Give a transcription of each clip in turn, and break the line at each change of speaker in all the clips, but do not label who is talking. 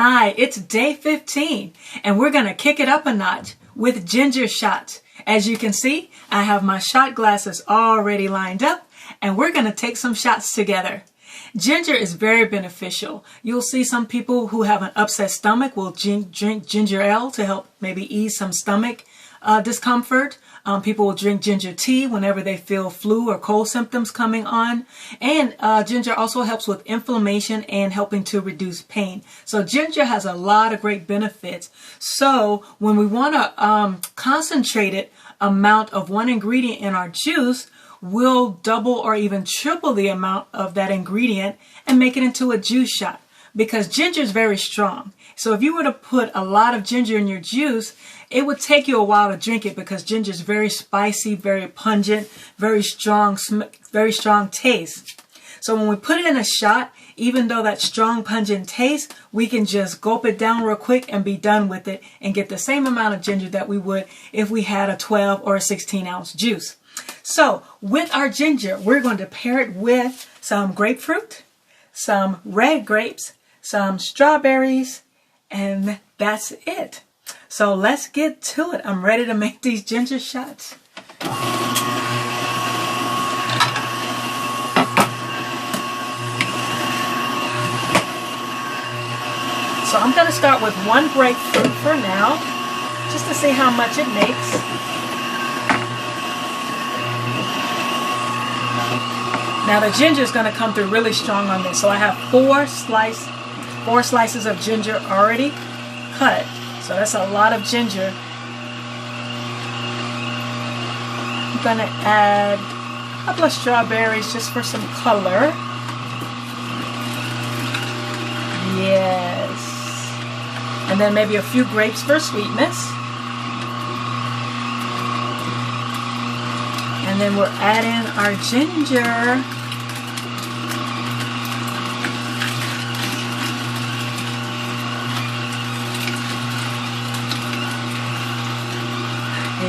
Hi, it's day 15, and we're going to kick it up a notch with ginger shots. As you can see, I have my shot glasses already lined up, and we're going to take some shots together. Ginger is very beneficial. You'll see some people who have an upset stomach will drink ginger ale to help maybe ease some stomach discomfort. People will drink ginger tea whenever they feel flu or cold symptoms coming on. And ginger also helps with inflammation and helping to reduce pain. So ginger has a lot of great benefits. So when we want a concentrated amount of one ingredient in our juice, we'll double or even triple the amount of that ingredient and make it into a juice shot. Because ginger is very strong. So if you were to put a lot of ginger in your juice, it would take you a while to drink it because ginger is very spicy, very pungent, very strong taste. So when we put it in a shot, even though that strong pungent taste, we can just gulp it down real quick and be done with it and get the same amount of ginger that we would if we had a 12 or a 16-ounce juice. So with our ginger, we're going to pair it with some grapefruit, some red grapes, some strawberries, and that's it. So let's get to it. I'm ready to make these ginger shots. So I'm going to start with one grapefruit for now, just to see how much it makes. Now the ginger is going to come through really strong on this. So I have four slices of ginger already cut. So that's a lot of ginger. I'm going to add a couple of strawberries just for some color. Yes. And then maybe a few grapes for sweetness. And then we're adding our ginger.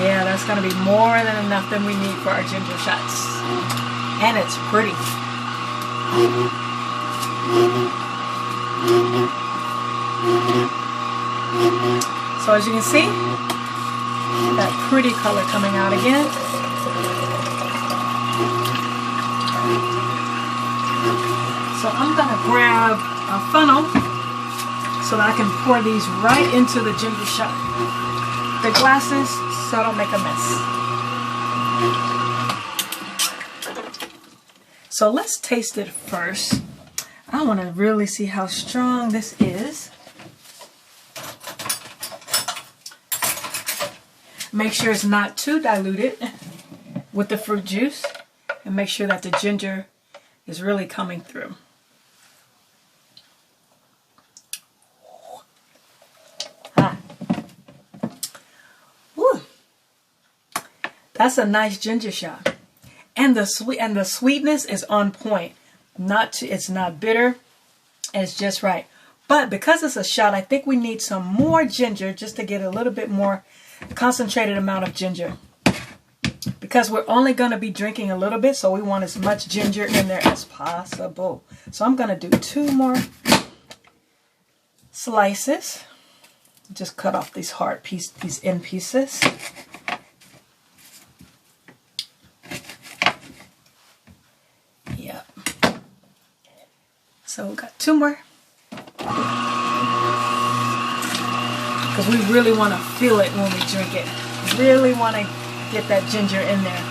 Yeah, that's going to be more than enough than we need for our ginger shots. And it's pretty. So as you can see, that pretty color coming out again. So I'm going to grab a funnel so that I can pour these right into the ginger shot. The glasses so I don't make a mess. So let's taste it first. I want to really see how strong this is. Make sure it's not too diluted with the fruit juice, and make sure that the ginger is really coming through. That's a nice ginger shot, and the sweetness is on point. It's not bitter. It's just right. But because it's a shot, I think we need some more ginger just to get a little bit more concentrated amount of ginger. Because we're only going to be drinking a little bit, so we want as much ginger in there as possible. So I'm going to do 2 more slices. Just cut off these these end pieces. Yep. So we got 2 more. Because we really want to feel it when we drink it. Really want to get that ginger in there.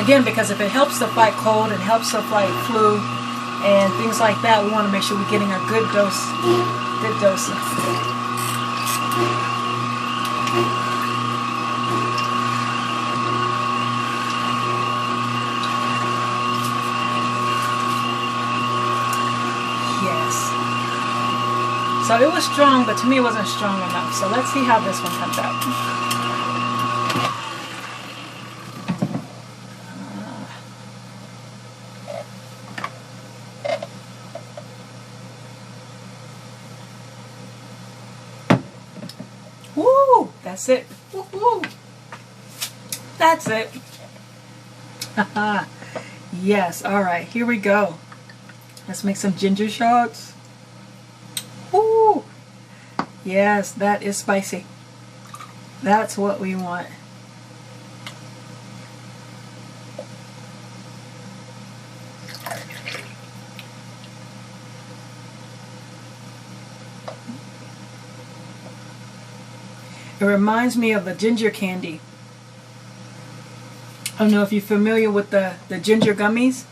Again, because if it helps to fight cold and helps to fight flu and things like that, we want to make sure we're getting a good dose. Good dosing. So it was strong, but to me it wasn't strong enough. So let's see how this one comes out. Woo! That's it. Woo-hoo. That's it. Yes. All right. Here we go. Let's make some ginger shots. Woo! Yes, that is spicy. That's what we want. It reminds me of the ginger candy. I don't know if you're familiar with the ginger gummies.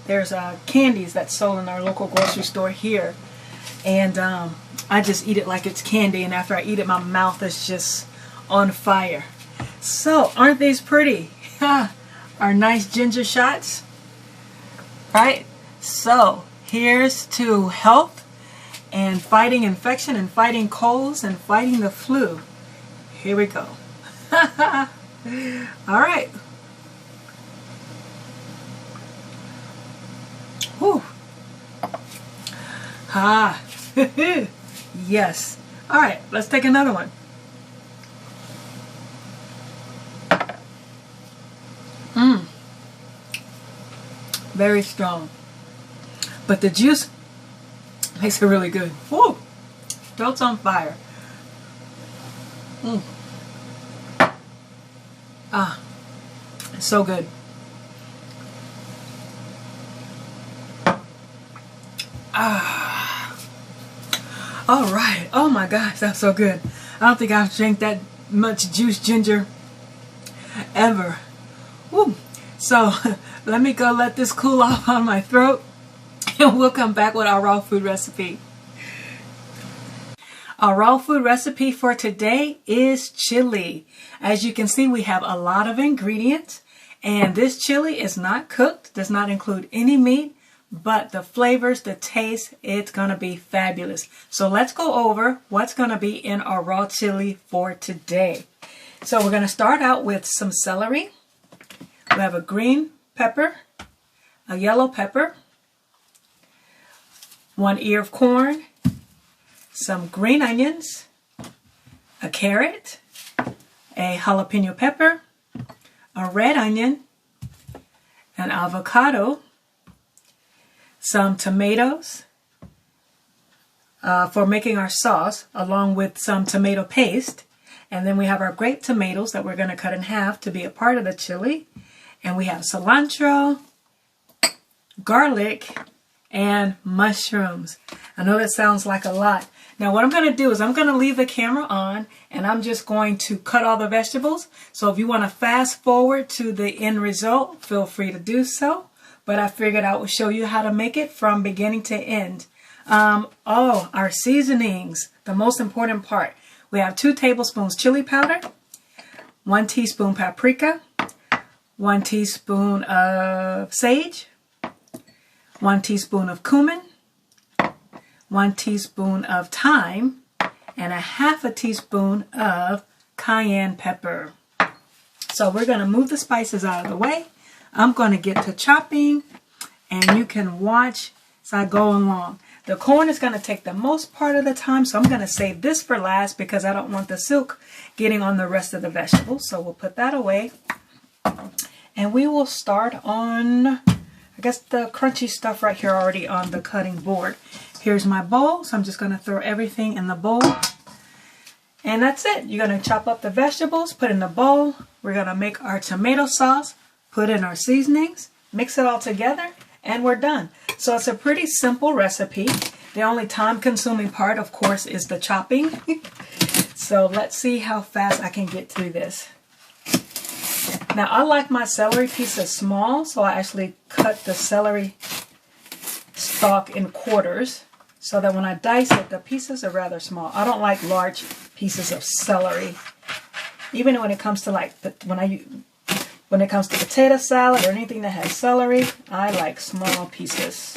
There's candies that's sold in our local grocery store here. And I just eat it like it's candy. And after I eat it, my mouth is just on fire. So, aren't these pretty? Our nice ginger shots. Right? So, here's to health and fighting infection and fighting colds and fighting the flu. Here we go. All right. Whew. Ah. Yes. All right, let's take another one. Very strong. But the juice makes it really good. Woo! Throat's on fire. Ah, so good. Ah. All right. Oh my gosh, that's so good. I don't think I've drank that much juice ginger ever. Woo. So let me go let this cool off on my throat, and we'll come back with our raw food recipe. Our raw food recipe for today is chili. As you can see, we have a lot of ingredients, and this chili is not cooked, does not include any meat, but the flavors, the taste, it's going to be fabulous. So let's go over what's going to be in our raw chili for today. So we're going to start out with some celery. We have a green pepper, a yellow pepper, 1 ear of corn, some green onions, a carrot, a jalapeno pepper, a red onion, an avocado, some tomatoes for making our sauce, along with some tomato paste. And then we have our grape tomatoes that we're going to cut in half to be a part of the chili. And we have cilantro, garlic, and mushrooms. I know that sounds like a lot. Now what I'm going to do is I'm going to leave the camera on, and I'm just going to cut all the vegetables. So if you want to fast forward to the end result, feel free to do so. But I figured I would show you how to make it from beginning to end. Our seasonings, the most important part. We have 2 tablespoons chili powder, 1 teaspoon paprika, 1 teaspoon of sage, 1 teaspoon of cumin, 1 teaspoon of thyme, and a half a teaspoon of cayenne pepper. So we're going to move the spices out of the way. I'm going to get to chopping, and you can watch as I go along. The corn is going to take the most part of the time, so I'm going to save this for last because I don't want the silk getting on the rest of the vegetables. So we'll put that away. And we will start on, I guess, the crunchy stuff right here already on the cutting board. Here's my bowl, so I'm just going to throw everything in the bowl. And that's it. You're going to chop up the vegetables, put in the bowl. We're going to make our tomato sauce, put in our seasonings, mix it all together, and we're done. So it's a pretty simple recipe. The only time-consuming part, of course, is the chopping. So let's see how fast I can get through this. Now, I like my celery pieces small, so I actually cut the celery stalk in quarters so that when I dice it, the pieces are rather small. I don't like large pieces of celery. Even when it comes to when it comes to potato salad or anything that has celery, I like small pieces.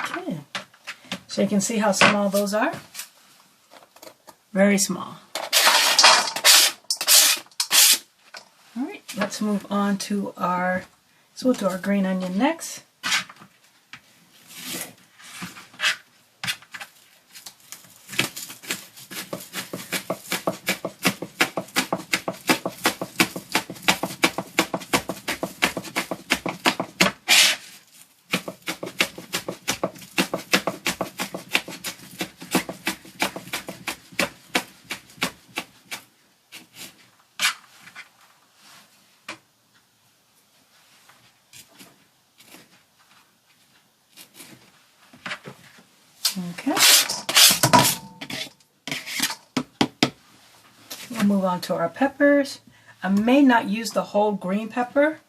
Okay, so you can see how small those are. Very small. let's move on to so we'll do our green onion next. Okay. We'll move on to our peppers. I may not use the whole green pepper.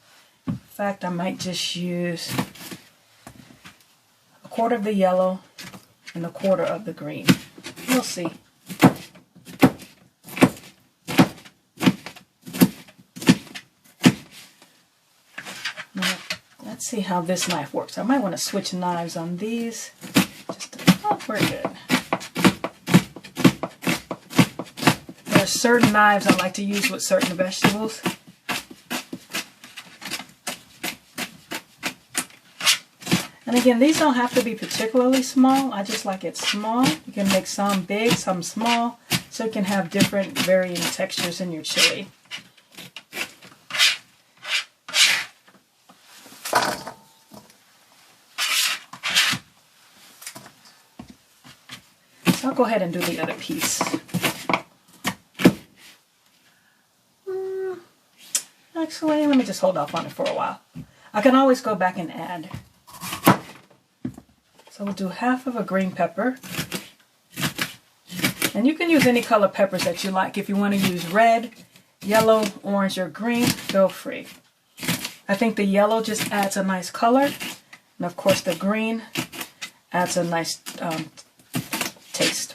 In fact, I might just use a quarter of the yellow and a quarter of the green. We'll see. Now, let's see how this knife works. I might want to switch knives on these. Oh, we're good. There are certain knives I like to use with certain vegetables. And again, these don't have to be particularly small. I just like it small. You can make some big, some small, so you can have different varying textures in your chili. So I'll go ahead and do the other piece. Actually, let me just hold off on it for a while. I can always go back and add. So we'll do half of a green pepper. And you can use any color peppers that you like. If you want to use red, yellow, orange, or green, feel free. I think the yellow just adds a nice color. And of course the green adds a nice taste.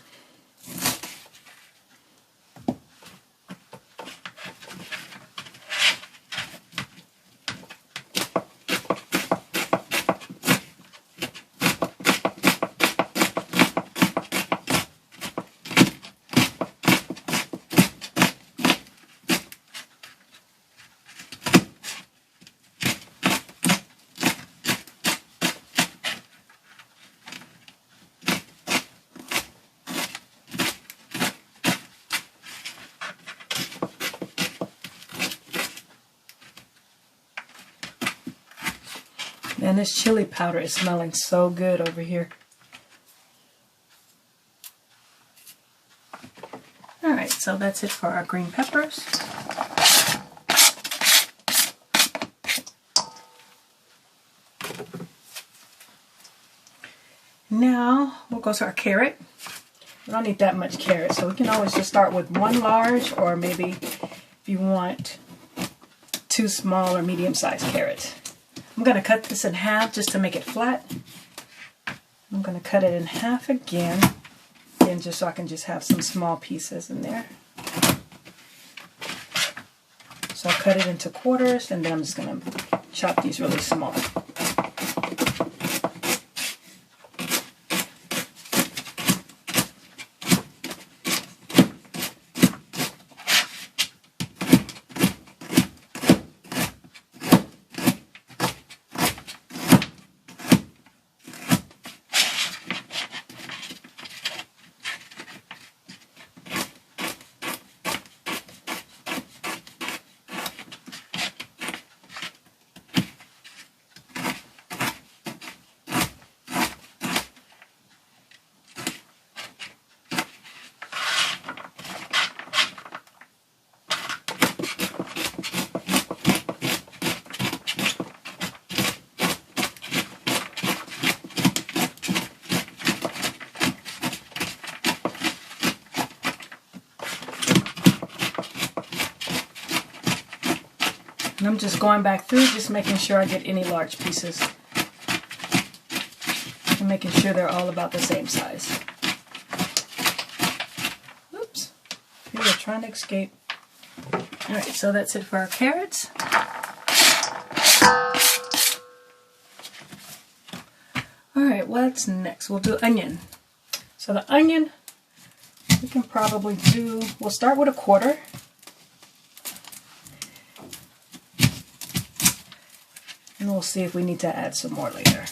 And this chili powder is smelling so good over here. Alright, so that's it for our green peppers. Now we'll go to our carrot. We don't need that much carrot, so we can always just start with one large, or maybe if you want 2 small or medium-sized carrots. I'm going to cut this in half just to make it flat. I'm going to cut it in half again just so I can just have some small pieces in there. So I'll cut it into quarters, and then I'm just going to chop these really small. And I'm just going back through, just making sure I get any large pieces. And making sure they're all about the same size. Oops. We were trying to escape. Alright, so that's it for our carrots. Alright, what's next? We'll do onion. So the onion, we can probably do, we'll start with a quarter. And we'll see if we need to add some more later.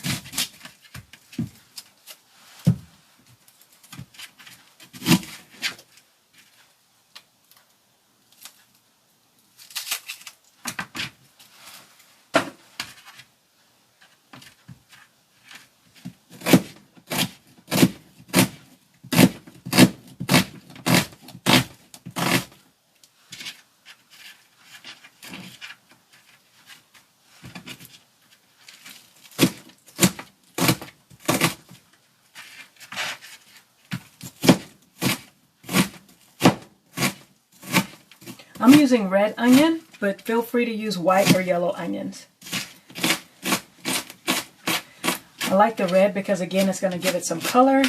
I'm using red onion, but feel free to use white or yellow onions. I like the red because, again, it's going to give it some color.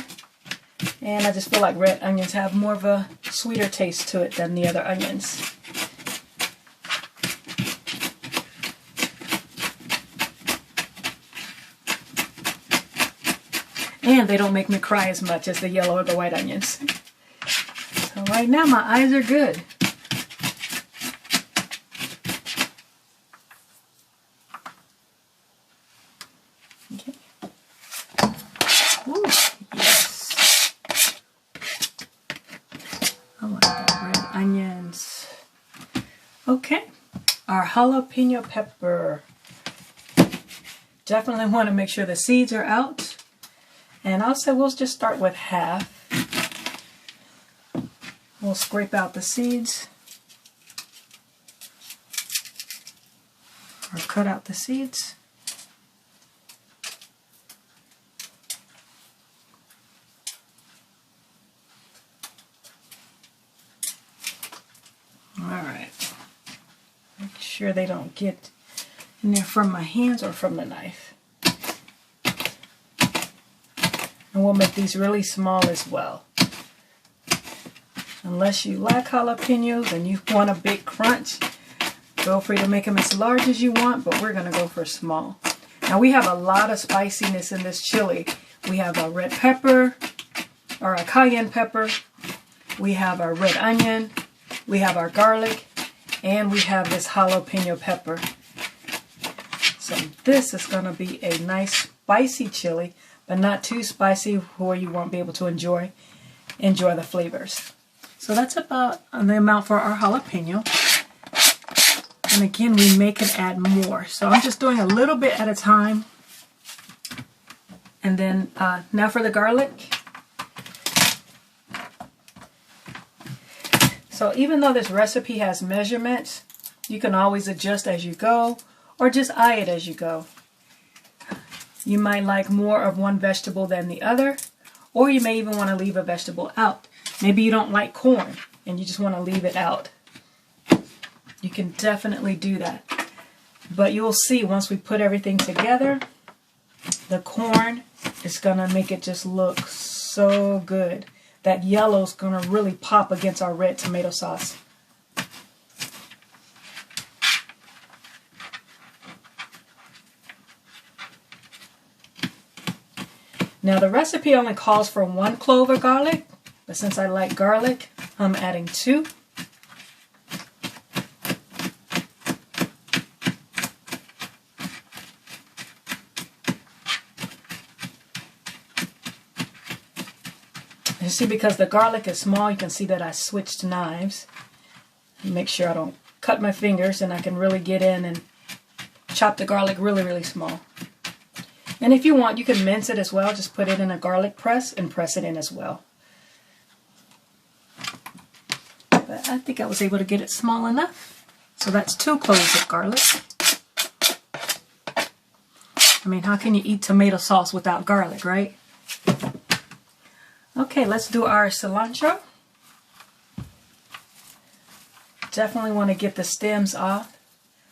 And I just feel like red onions have more of a sweeter taste to it than the other onions. And they don't make me cry as much as the yellow or the white onions. So right now my eyes are good. Okay. Ooh, yes. I like the red onions. Okay, our jalapeno pepper. Definitely want to make sure the seeds are out. And I'll say we'll just start with half. We'll scrape out the seeds. Or cut out the seeds. Alright. Make sure they don't get in there from my hands or from the knife. And we'll make these really small as well. Unless you like jalapenos and you want a big crunch, feel free to make them as large as you want, but we're going to go for small. Now we have a lot of spiciness in this chili. We have a red pepper, or a cayenne pepper. We have our red onion. We have our garlic. And we have this jalapeno pepper. So this is going to be a nice spicy chili, but not too spicy where you won't be able to enjoy the flavors. So that's about the amount for our jalapeno. And again, we may could add more. So I'm just doing a little bit at a time. And then now for the garlic. So even though this recipe has measurements, you can always adjust as you go or just eye it as you go. You might like more of one vegetable than the other, or you may even want to leave a vegetable out. Maybe you don't like corn and you just want to leave it out. You can definitely do that. But you'll see once we put everything together, the corn is going to make it just look so good. That yellow is going to really pop against our red tomato sauce. Now the recipe only calls for 1 clove of garlic, but since I like garlic, I'm adding 2. You see, because the garlic is small, you can see that I switched knives. Make sure I don't cut my fingers and I can really get in and chop the garlic really, really small. And if you want, you can mince it as well. Just put it in a garlic press and press it in as well. But I think I was able to get it small enough. So that's 2 cloves of garlic. I mean, how can you eat tomato sauce without garlic, right? Okay, let's do our cilantro. Definitely want to get the stems off.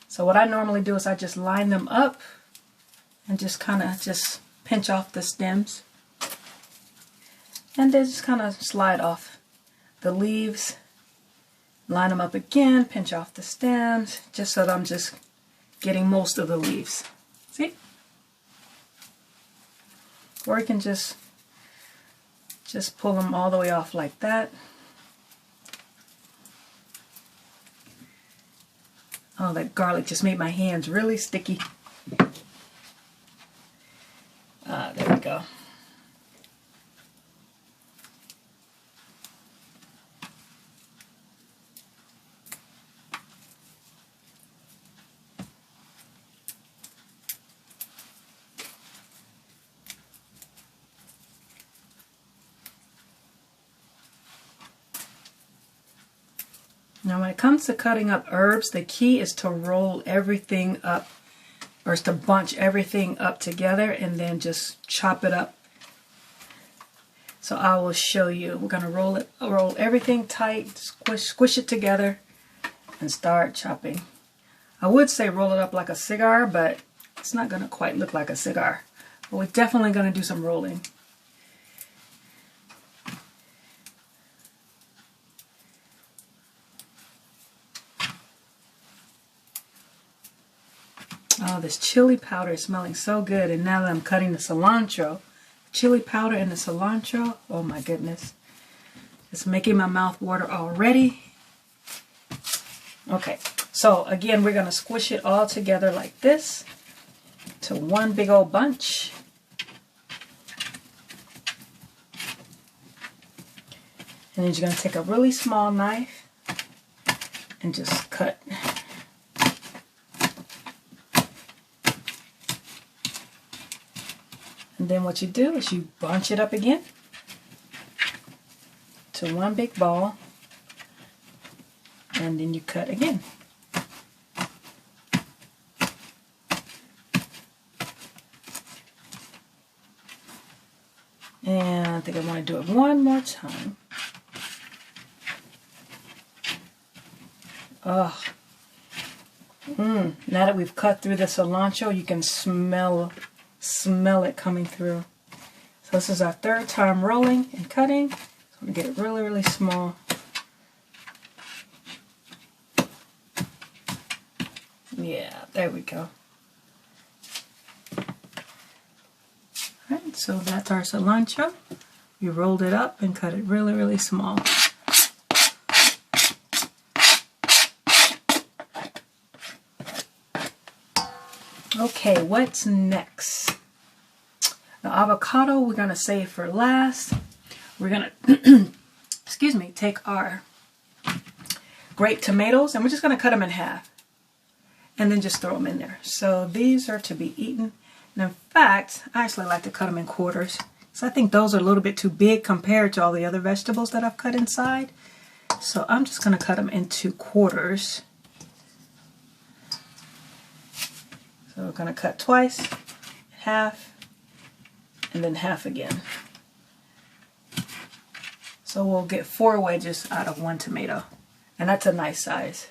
So what I normally do is I just line them up and just kind of just pinch off the stems. And then just kind of slide off the leaves. Line them up again, pinch off the stems, just so that I'm just getting most of the leaves. See? Or you can just pull them all the way off like that. Oh, that garlic just made my hands really sticky. Now when it comes to cutting up herbs, the key is to roll everything up, or is to bunch everything up together and then just chop it up. So I will show you. We're going to roll everything tight, squish it together, and start chopping. I would say roll it up like a cigar, but it's not going to quite look like a cigar. But we're definitely going to do some rolling. Oh, this chili powder is smelling so good. And now that I'm cutting the cilantro, chili powder and the cilantro, oh my goodness. It's making my mouth water already. Okay, so again, we're going to squish it all together like this to one big old bunch. And then you're going to take a really small knife and just cut. And then what you do is you bunch it up again to one big ball, and then you cut again. And I think I want to do it one more time. Oh, now that we've cut through the cilantro, you can smell it coming through. So this is our third time rolling and cutting. So I'm going to get it really, really small. Yeah, there we go. Alright, so that's our cilantro. We rolled it up and cut it really, really small. Okay, what's next? The avocado we're going to save for last. We're going to, excuse me, take our grape tomatoes and we're just going to cut them in half. And then just throw them in there. So these are to be eaten. And in fact, I actually like to cut them in quarters. So I think those are a little bit too big compared to all the other vegetables that I've cut inside. So I'm just going to cut them into quarters. So we're going to cut twice, half, and then half again. So we'll get 4 wedges out of 1 tomato. And that's a nice size.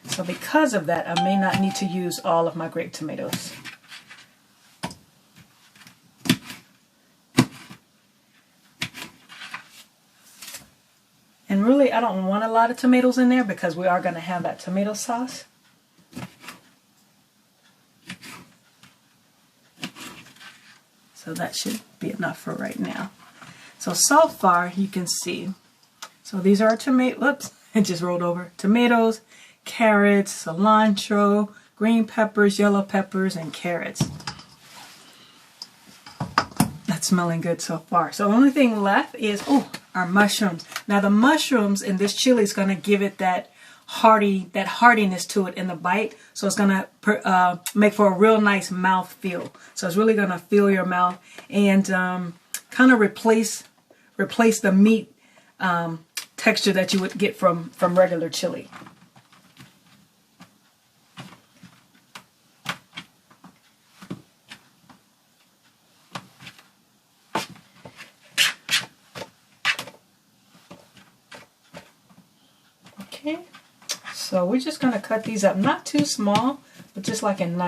So because of that, I may not need to use all of my grape tomatoes. And really, I don't want a lot of tomatoes in there because we are going to have that tomato sauce. So that should be enough for right now. So far, you can see. So these are our tomatoes. Whoops, it just rolled over. Tomatoes, carrots, cilantro, green peppers, yellow peppers, and carrots. That's smelling good so far. So the only thing left is, our mushrooms. Now the mushrooms in this chili is going to give it that hardiness to it in the bite. So it's going to make for a real nice mouth feel. So it's really going to fill your mouth and kind of replace the meat texture that you would get from regular chili. Okay, so we're just going to cut these up, not too small, but just like in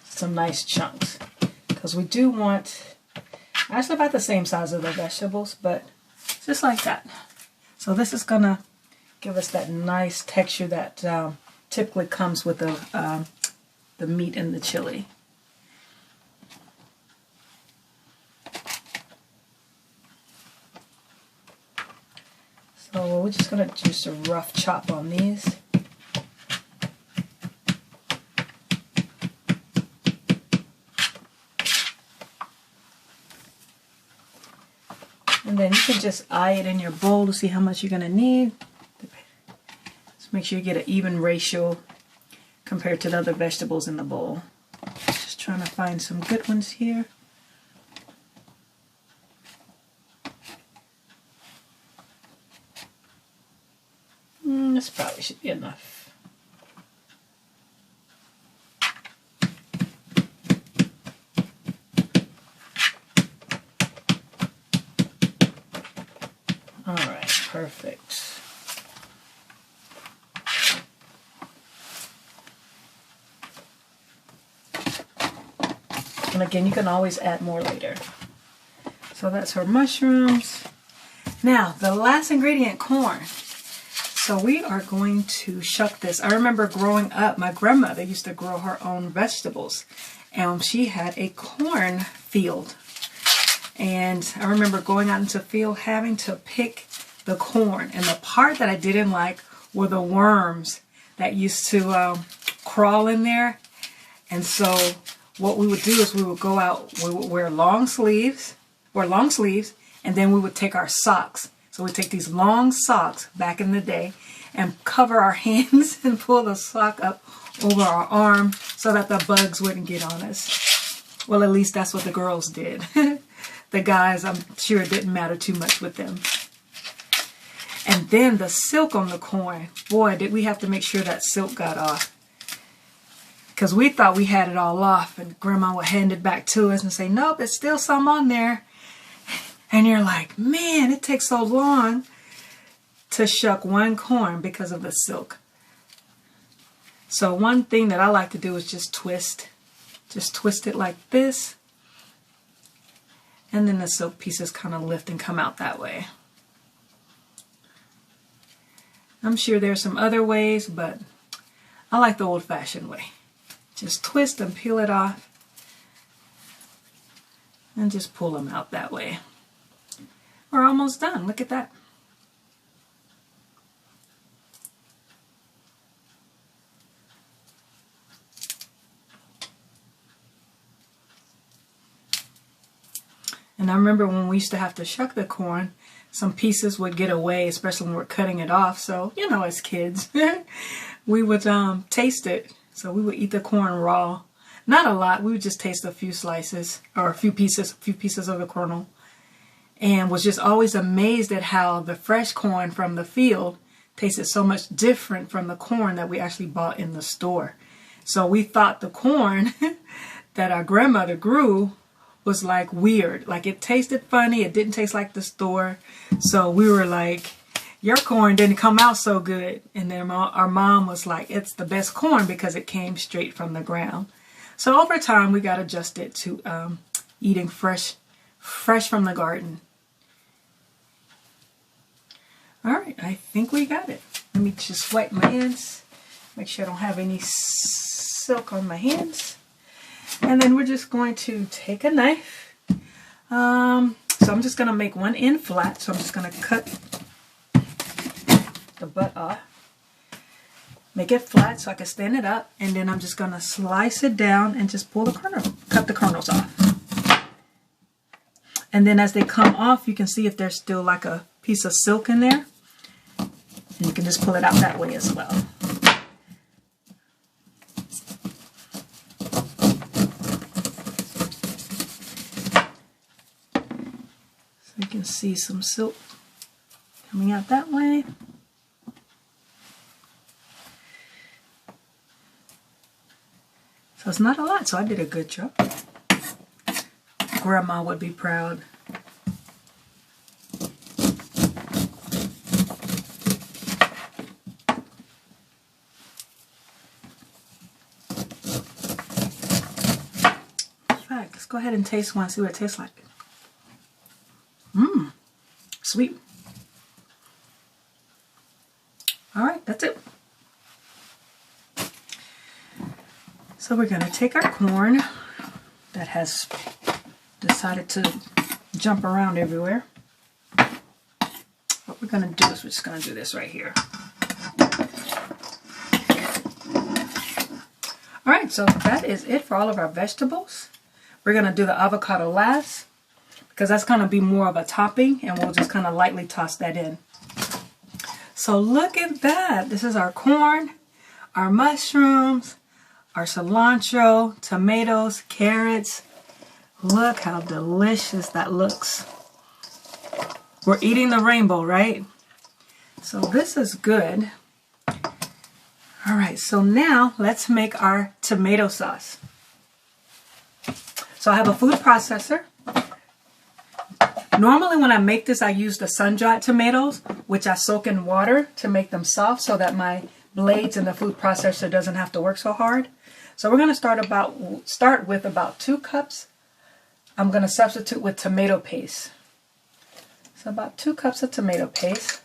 some nice chunks, because we do want actually about the same size of the vegetables, but just like that. So this is going to give us that nice texture that typically comes with the meat and the chili. So we're just going to just a rough chop on these. And then you can just eye it in your bowl to see how much you're going to need. Just make sure you get an even ratio compared to the other vegetables in the bowl. Just trying to find some good ones here. This probably should be enough. All right, perfect. And again, you can always add more later. So that's her mushrooms. Now, the last ingredient, corn. So we are going to shuck this. I remember growing up, my grandmother used to grow her own vegetables. And she had a corn field. And I remember going out into the field having to pick the corn. And the part that I didn't like were the worms that used to crawl in there. And so what we would do is we would go out, we would wear long sleeves, and then we would take our socks. So we'd take these long socks back in the day and cover our hands and pull the sock up over our arm so that the bugs wouldn't get on us. Well, at least that's what the girls did. The guys, I'm sure it didn't matter too much with them. And then the silk on the corn. Boy, did we have to make sure that silk got off. Because we thought we had it all off, and Grandma would hand it back to us and say, nope, there's still some on there. And you're like, man, it takes so long to shuck one corn because of the silk. So one thing that I like to do is just twist. Just twist it like this. And then the silk pieces kind of lift and come out that way. I'm sure there's some other ways, but I like the old-fashioned way. Just twist and peel it off. And just pull them out that way. We're almost done. Look at that. And I remember when we used to have to shuck the corn, some pieces would get away, especially when we're cutting it off. So, you know, as kids, we would taste it. So we would eat the corn raw. Not a lot. We would just taste a few slices or a few pieces of the kernel. And was just always amazed at how the fresh corn from the field tasted so much different from the corn that we actually bought in the store. So we thought the corn that our grandmother grew was like weird. Like it tasted funny. It didn't taste like the store. So we were like, your corn didn't come out so good. And then our mom was like, it's the best corn because it came straight from the ground. So over time, we got adjusted to eating fresh from the garden. All right, I think we got it. Let me just wipe my hands. Make sure I don't have any silk on my hands. And then we're just going to take a knife. So I'm just going to make one end flat. So I'm just going to cut the butt off. Make it flat so I can stand it up. And then I'm just going to slice it down and just pull the kernel, cut the kernels off. And then as they come off, you can see if there's still like a piece of silk in there. And you can just pull it out that way as well. So you can see some silk coming out that way. So it's not a lot, so I did a good job. Grandma would be proud. Let's go ahead and taste one, see what it tastes like. Mmm, sweet. All right, that's it. So we're going to take our corn that has decided to jump around everywhere. What we're going to do is we're just going to do this right here. All right, so that is it for all of our vegetables. We're going to do the avocado last because that's going to be more of a topping, and we'll just kind of lightly toss that in. So look at that. This is our corn, our mushrooms, our cilantro, tomatoes, carrots. Look how delicious that looks. We're eating the rainbow, right? So this is good. All right, so now let's make our tomato sauce. So I have a food processor. Normally when I make this, I use the sun-dried tomatoes, which I soak in water to make them soft so that my blades in the food processor doesn't have to work so hard. So we're going to start with about 2 cups. I'm going to substitute with tomato paste. So about 2 cups of tomato paste.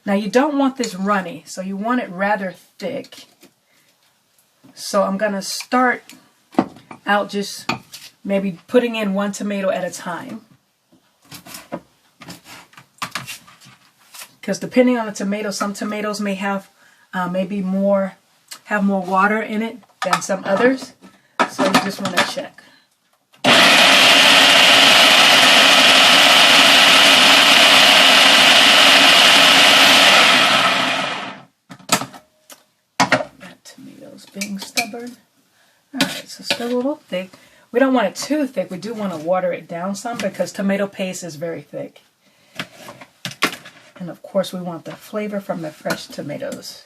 Now you don't want this runny, so you want it rather thick. So I'm going to start out just maybe putting in 1 tomato at a time. Because depending on the tomato, some tomatoes may have more water in it than some others. So you just want to check. That tomato's being stubborn. Alright, so still a little thick. We don't want it too thick. We do want to water it down some because tomato paste is very thick. And of course we want the flavor from the fresh tomatoes.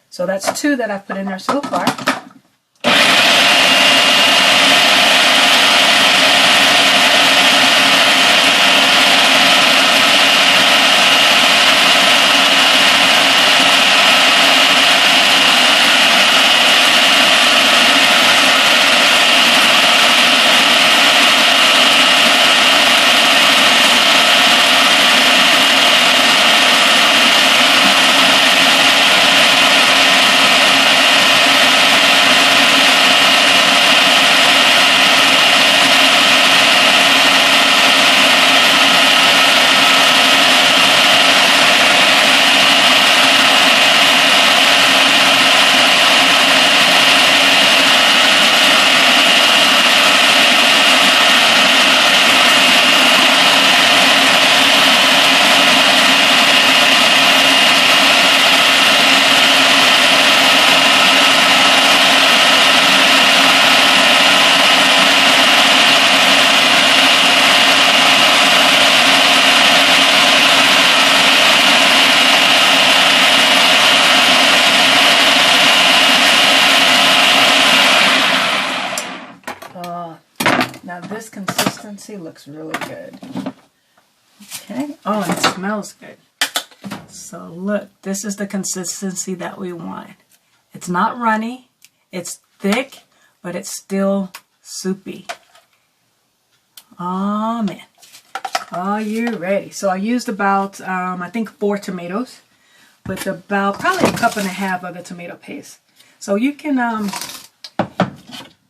So that's 2 that I've put in there so far. Now this consistency looks really good. Okay. Oh, and it smells good. So look, this is the consistency that we want. It's not runny. It's thick, but it's still soupy. Oh man. Are you ready? So I used about, I think 4 tomatoes with about probably 1.5 cups of the tomato paste. So you can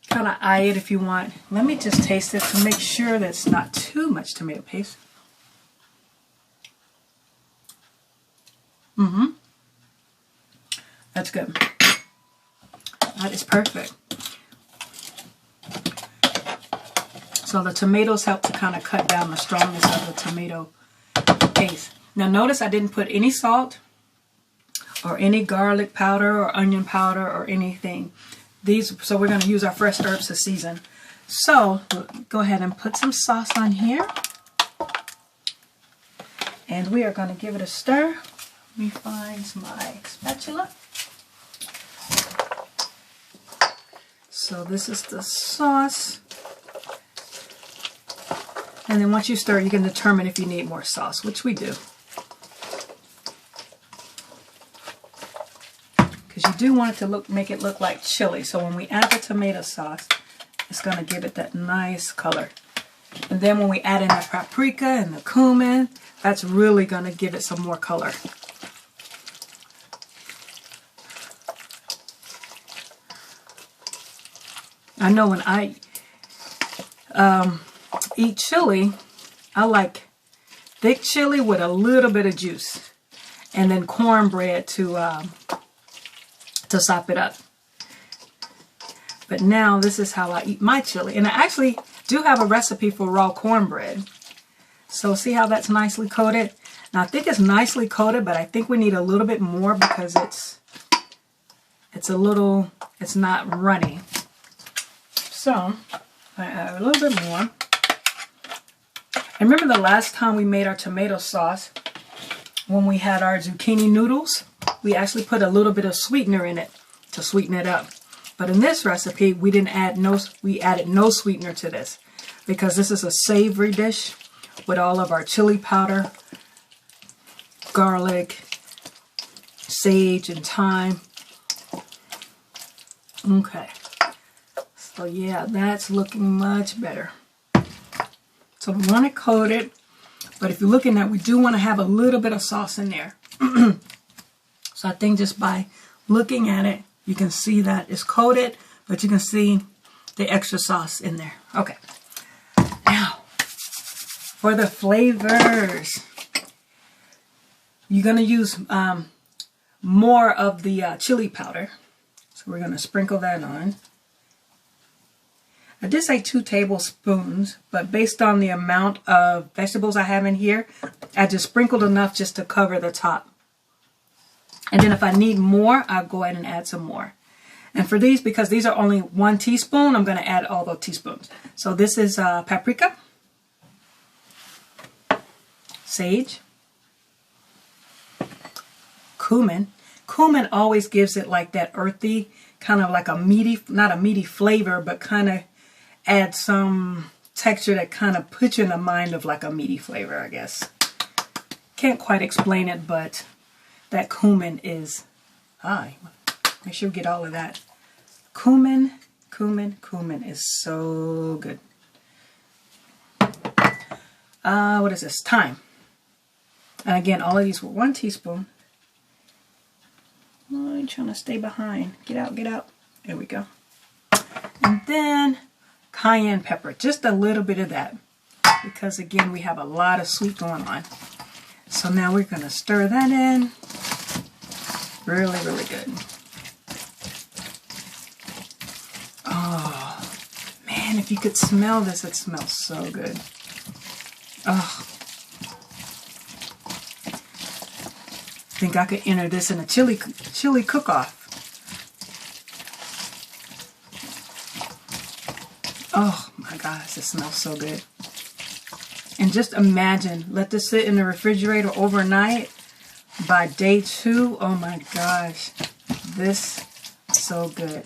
kind of eye it if you want. Let me just taste it to make sure that it's not too much tomato paste. That's good. That is perfect. So the tomatoes help to kind of cut down the strongness of the tomato paste. Now notice I didn't put any salt or any garlic powder or onion powder or anything. So we're going to use our fresh herbs to season. So go ahead and put some sauce on here. And we are going to give it a stir. Let me find my spatula. So this is the sauce. And then once you stir, you can determine if you need more sauce, which we do. Because you do want it to make it look like chili. So when we add the tomato sauce, it's going to give it that nice color. And then when we add in the paprika and the cumin, that's really going to give it some more color. I know when I eat chili, I like thick chili with a little bit of juice. And then cornbread to sop it up. But now this is how I eat my chili. And I actually do have a recipe for raw cornbread. So see how that's nicely coated? Now I think it's nicely coated, but I think we need a little bit more because it's not runny. So I add a little bit more. And remember the last time we made our tomato sauce when we had our zucchini noodles? we actually put a little bit of sweetener in it to sweeten it up. But in this recipe, we added no sweetener to this because this is a savory dish with all of our chili powder, garlic, sage, and thyme. Okay. So yeah, that's looking much better. So we want to coat it, but if you're looking at, we do want to have a little bit of sauce in there. So I think just by looking at it, you can see that it's coated, but you can see the extra sauce in there. Okay. Now, for the flavors, you're going to use more of the chili powder. So we're going to sprinkle that on. I did say 2 tablespoons, but based on the amount of vegetables I have in here, I just sprinkled enough just to cover the top. And then if I need more, I'll go ahead and add some more. And for these, because these are only 1 teaspoon, I'm going to add all the teaspoons. So this is paprika, sage, cumin. Cumin always gives it like that earthy, kind of like a meaty, not a meaty flavor, but kind of adds some texture that kind of puts you in the mind of like a meaty flavor, I guess. Can't quite explain it, but that cumin is, make sure we get all of that. Cumin is so good. What is this? Thyme. And again, all of these were 1 teaspoon. Oh, I'm trying to stay behind. Get out, get out. There we go. And then cayenne pepper, just a little bit of that. Because again, we have a lot of sweet going on. So now we're going to stir that in. Really, really good. Oh, man, if you could smell this, it smells so good. Oh. I think I could enter this in a chili cook-off. Oh my gosh, it smells so good. And just imagine, let this sit in the refrigerator overnight. By day 2, oh my gosh, this is so good.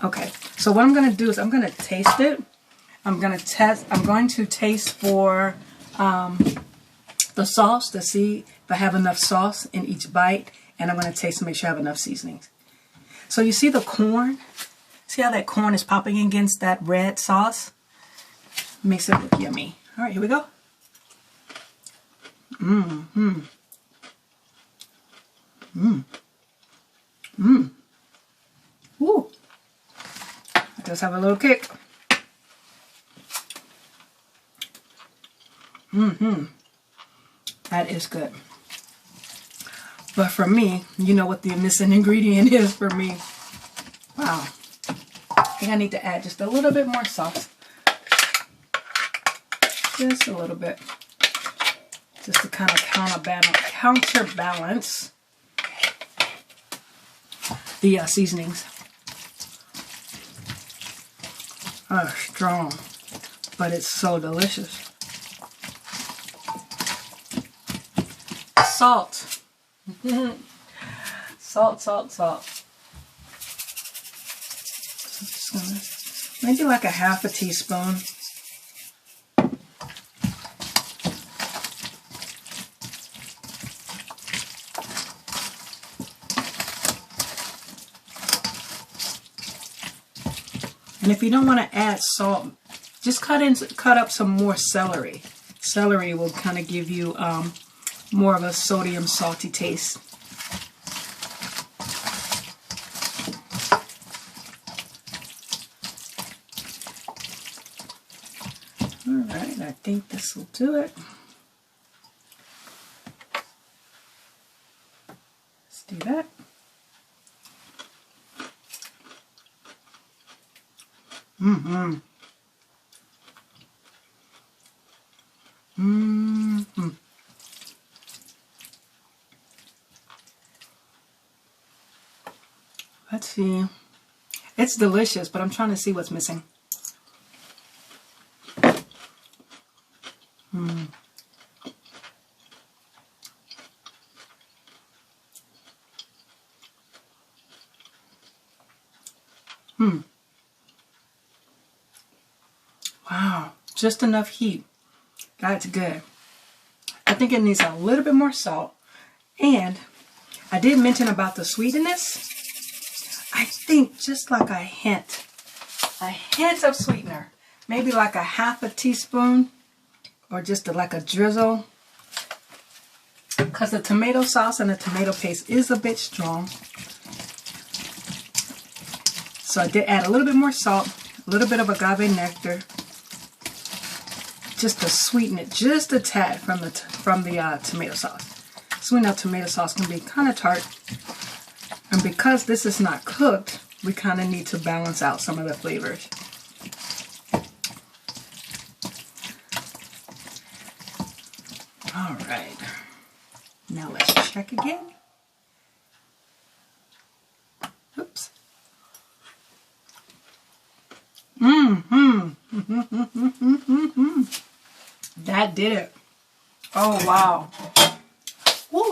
Okay, so what I'm going to do is I'm going to taste it. I'm going to taste for the sauce to see if I have enough sauce in each bite. And I'm going to taste to make sure I have enough seasonings. So you see the corn? See how that corn is popping against that red sauce? Makes it look yummy. All right, here we go. Ooh. It does have a little kick. That is good. But for me, you know what the missing ingredient is for me. Wow. I think I need to add just a little bit more sauce. Just a little bit. Just to kind of counterbalance the seasonings. Oh, strong. But it's so delicious. Salt. Salt. Just gonna, maybe like a half a teaspoon. And if you don't want to add salt, just cut up some more celery. Celery will kind of give you more of a sodium salty taste. Alright, I think this will do it. Let's do that. Let's see. It's delicious, but I'm trying to see what's missing. Wow, just enough heat. That's good. I think it needs a little bit more salt. And I did mention about the sweetness. I think just like a hint of sweetener. Maybe like a half a teaspoon or just like a drizzle. Because the tomato sauce and the tomato paste is a bit strong. So I did add a little bit more salt, a little bit of agave nectar, just to sweeten it just a tad from the tomato sauce. Sweetened out tomato sauce can be kind of tart. And because this is not cooked, we kind of need to balance out some of the flavors. All right. Now let's check again. Oops. That did it. Oh, wow. Woo.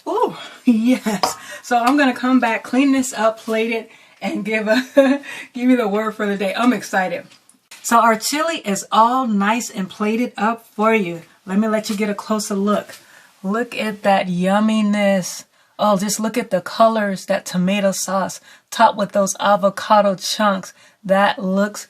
Woo. Yes. So I'm going to come back, clean this up, plate it, and give you the word for the day. I'm excited. So our chili is all nice and plated up for you. Let me let you get a closer look. Look at that yumminess. Oh, just look at the colors, that tomato sauce topped with those avocado chunks. That looks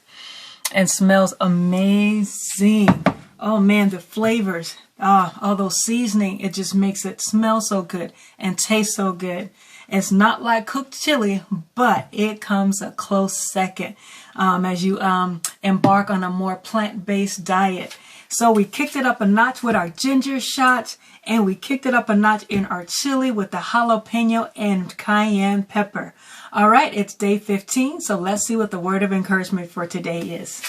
and smells amazing. Oh man, the flavors, all those seasoning, it just makes it smell so good and taste so good. It's not like cooked chili, but it comes a close second as you embark on a more plant-based diet. So we kicked it up a notch with our ginger shots, and we kicked it up a notch in our chili with the jalapeno and cayenne pepper. All right, it's day 15, so let's see what the word of encouragement for today is.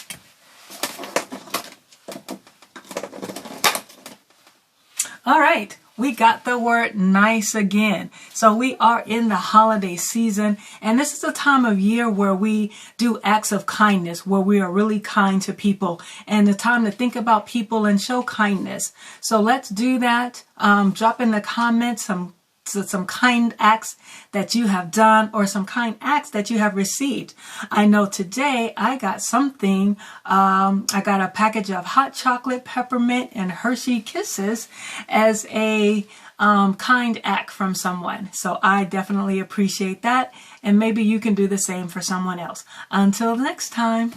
All right, we got the word nice again. So we are in the holiday season, and this is a time of year where we do acts of kindness, where we are really kind to people, and the time to think about people and show kindness. So let's do that. Drop in the comments some kind acts that you have done or some kind acts that you have received. I know today I got something. I got a package of hot chocolate, peppermint, and Hershey Kisses as a kind act from someone. So I definitely appreciate that. And maybe you can do the same for someone else. Until next time.